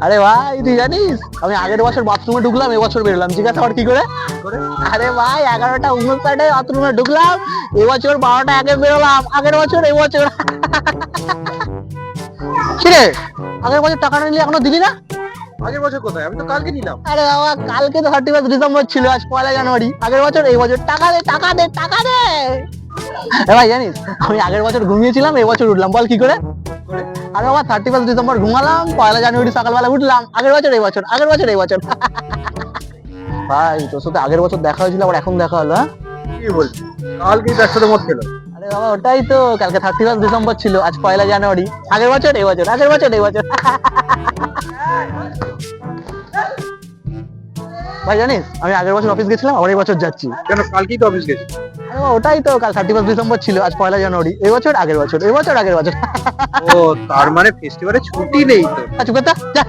আরে ভাই তুই জানিস আমি আগের বছর বাথরুমে ঢুকলাম এবছর বেরোলাম, জিজ্ঞাসা কর কি করে। আরে ভাই 11টা 59 বাথরুমে ঢুকলাম, এবছর 12টা আগে বেরোলাম, আগের বছর এবছর। কিরে আগের বছর টাকাটা নিলি এখনো দিলি না? আগের বছর কোথায়, আমি তো কালকে নিলাম। আরে বাবা কালকে তো 31 ডিসেম্বর ছিল, আজ 1 জানুয়ারি। আগের বছর এই বছর টাকা দে টাকা দে টাকা দে। এ ভাই জানিস আমি আগের বছর ঘুমিয়েছিলাম এবছর উঠলাম, বল কি করে? আরে বাবা 31 ডিসেম্বর ঘুমালাম, 1 জানুয়ারি সকালবেলা উঠলাম, আগের বছর এই বছর, আগের বছর এই বছর। ভাই তোর সাথে আগের বছর দেখা হয়েছিল আবার এখন দেখা হলো, হ্যাঁ? কি বলছি, কালকেই তার সাথে মত খেলো। আরে বাবা ওটাই তো, কালকে 31 ডিসেম্বর ছিল, আজ 1 জানুয়ারি, আগের বছর এই বছর, আগের বছর এই বছর। ভাই জানিস আমি আগের বছর অফিস গেছিলাম, আবার এই বছর যাচ্ছি। কেন, কালকেই তো অফিস গেছি। আরে বাবা ওটাই তো, কাল 31 ডিসেম্বর ছিল, আজ 1 জানুয়ারি, এই বছর আগের বছর, এই বছর আগের বছর। ও তার মানে ফেস্টিভ্যালে ছুটি নেই তো। চুপ করতে যা।